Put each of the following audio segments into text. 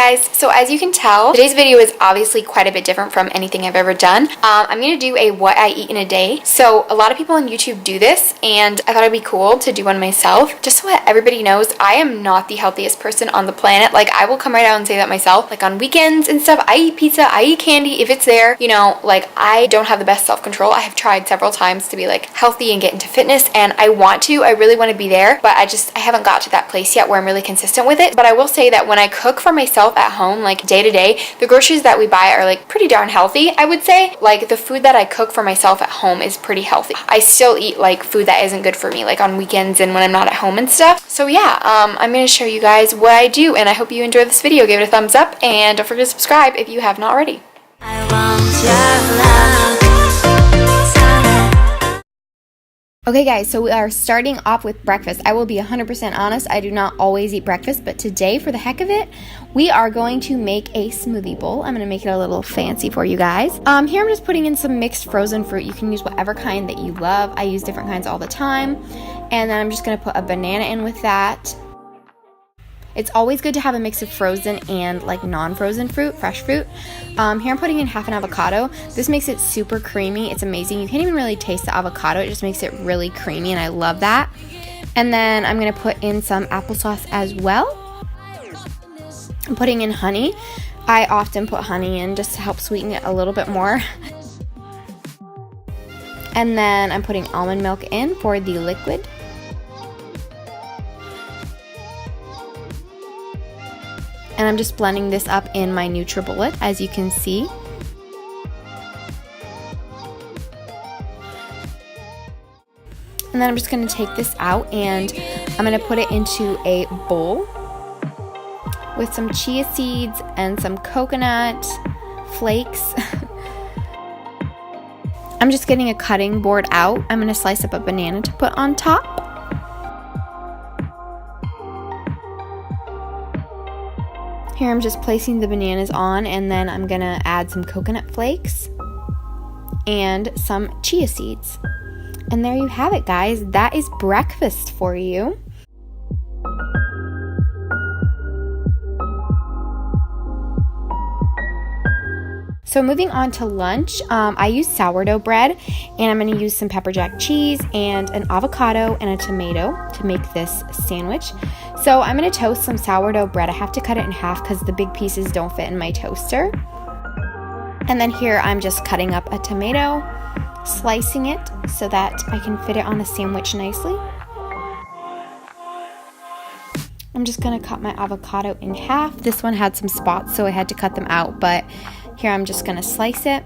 guys, so as you can tell, today's video is obviously quite a bit different from anything I've ever done. I'm going to do a what I eat in a day. So a lot of people on YouTube do this, and I thought it'd be cool to do one myself. Just so that everybody knows, I am not the healthiest person on the planet. Like, I will come right out and say that myself. Like, on weekends and stuff, I eat pizza, I eat candy if it's there. You know, like, I don't have the best self-control. I have tried several times to be like healthy and get into fitness, and I really want to be there, but I haven't got to that place yet where I'm really consistent with it. But I will say that when I cook for myself at home, like day to day, the groceries that we buy are like pretty darn healthy, I would say. Like, the food that I cook for myself at home is pretty healthy. I still eat like food that isn't good for me, like on weekends and when I'm not at home and stuff. So yeah, I'm going to show you guys what I do, and I hope you enjoy this video. Give it a thumbs up, and don't forget to subscribe if you have not already. I want your love. Okay guys, so we are starting off with breakfast. I will be 100% honest, I do not always eat breakfast, but today, for the heck of it, we are going to make a smoothie bowl. I'm going to make it a little fancy for you guys. Here I'm just putting in some mixed frozen fruit. You can use whatever kind that you love. I use different kinds all the time. And then I'm just going to put a banana in with that. It's always good to have a mix of frozen and like non-frozen fruit, fresh fruit. Here I'm putting in half an avocado. This makes it super creamy. It's amazing. You can't even really taste the avocado. It just makes it really creamy, and I love that. And then I'm going to put in some applesauce as well. I'm putting in honey. I often put honey in just to help sweeten it a little bit more. And then I'm putting almond milk in for the liquid. And I'm just blending this up in my NutriBullet, as you can see. And then I'm just going to take this out, and I'm going to put it into a bowl with some chia seeds and some coconut flakes. I'm just getting a cutting board out. I'm going to slice up a banana to put on top. Here I'm just placing the bananas on, and then I'm gonna add some coconut flakes and some chia seeds. And there you have it, guys. That is breakfast for you. So moving on to lunch, I use sourdough bread, and I'm going to use some pepper jack cheese and an avocado and a tomato to make this sandwich. So I'm going to toast some sourdough bread. I have to cut it in half because the big pieces don't fit in my toaster. And then here I'm just cutting up a tomato, slicing it so that I can fit it on a sandwich nicely. I'm just going to cut my avocado in half. This one had some spots, so I had to cut them out, but here I'm just going to slice it.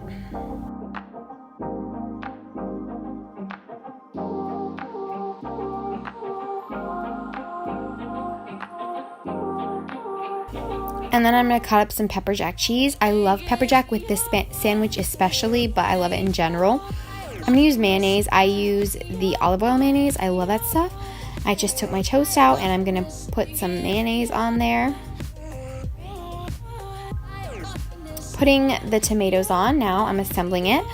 And then I'm going to cut up some pepper jack cheese. I love pepper jack with this sandwich especially, but I love it in general. I'm going to use mayonnaise. I use the olive oil mayonnaise. I love that stuff. I just took my toast out, and I'm going to put some mayonnaise on there. Putting the tomatoes on now. I'm assembling it.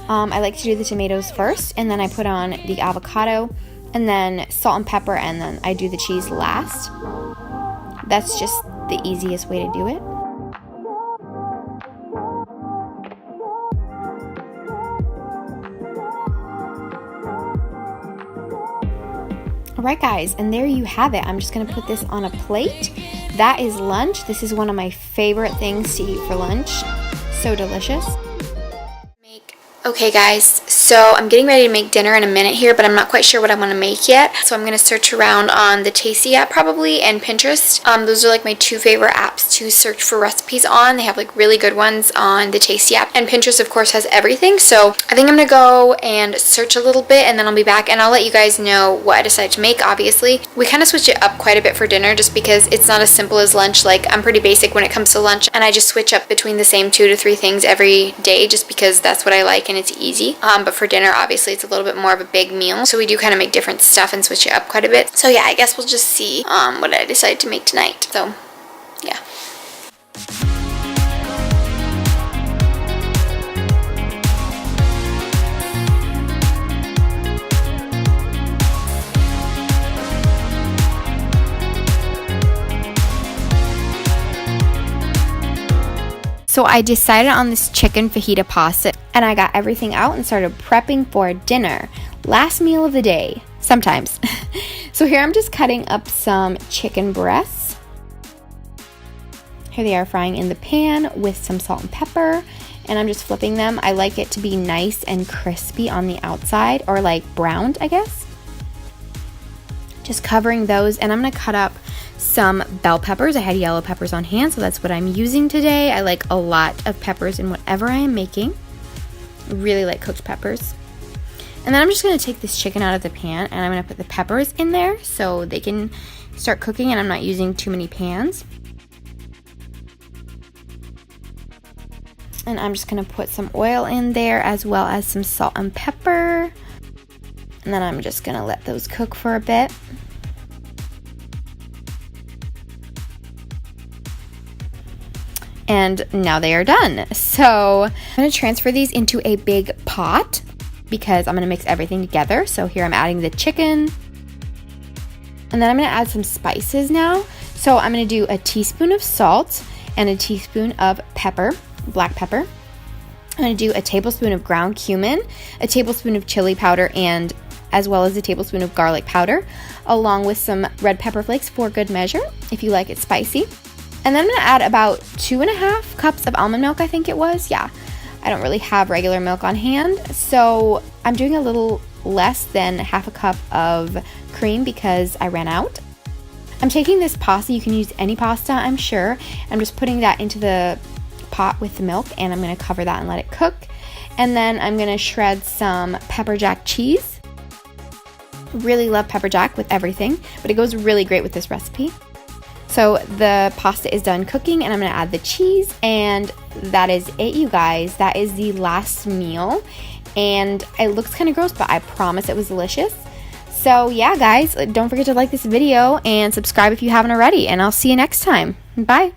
I like to do the tomatoes first, and then I put on the avocado, and then salt and pepper, and then I do the cheese last. That's just the easiest way to do it. Alright guys, and there you have it. I'm just going to put this on a plate. That is lunch. This is one of my favorite things to eat for lunch. So delicious. Okay guys, so I'm getting ready to make dinner in a minute here, but I'm not quite sure what I want to make yet. So I'm going to search around on the Tasty app probably, and Pinterest. Those are like my two favorite apps to search for recipes on. They have like really good ones on the Tasty app, and Pinterest of course has everything. So I think I'm going to go and search a little bit, and then I'll be back and I'll let you guys know what I decide to make. Obviously, we kind of switch it up quite a bit for dinner just because it's not as simple as lunch. Like, I'm pretty basic when it comes to lunch, and I just switch up between the same 2 to 3 things every day just because that's what I like and it's easy. But for dinner, obviously, it's a little bit more of a big meal. So we do kind of make different stuff and switch it up quite a bit. So yeah, I guess we'll just see what I decide to make tonight. So yeah. So I decided on this chicken fajita pasta, and I got everything out and started prepping for dinner. Last meal of the day, sometimes. So here I'm just cutting up some chicken breasts. Here they are frying in the pan with some salt and pepper, and I'm just flipping them. I like it to be nice and crispy on the outside, or like browned, I guess. Just covering those, and I'm gonna cut up some bell peppers. I had yellow peppers on hand, so that's what I'm using today. I like a lot of peppers in whatever I am making. I really like cooked peppers. And then I'm just gonna take this chicken out of the pan, and I'm gonna put the peppers in there so they can start cooking, and I'm not using too many pans. And I'm just gonna put some oil in there as well as some salt and pepper. And then I'm just gonna let those cook for a bit. And now they are done. So I'm gonna transfer these into a big pot because I'm gonna mix everything together. So here I'm adding the chicken. And then I'm gonna add some spices now. So I'm gonna do a teaspoon of salt and a teaspoon of pepper, black pepper. I'm gonna do a tablespoon of ground cumin, a tablespoon of chili powder, and as well as a tablespoon of garlic powder, along with some red pepper flakes for good measure, if you like it spicy. And then I'm gonna add about 2.5 cups of almond milk, I think it was. Yeah, I don't really have regular milk on hand, so I'm doing a little less than half a cup of cream because I ran out. I'm taking this pasta, you can use any pasta, I'm sure. I'm just putting that into the pot with the milk, and I'm gonna cover that and let it cook. And then I'm gonna shred some pepper jack cheese. Really love pepper jack with everything, but it goes really great with this recipe. So the pasta is done cooking, and I'm gonna add the cheese, and that is it, you guys. That is the last meal, and it looks kind of gross, but I promise it was delicious. So yeah, guys, don't forget to like this video and subscribe if you haven't already, and I'll see you next time. Bye.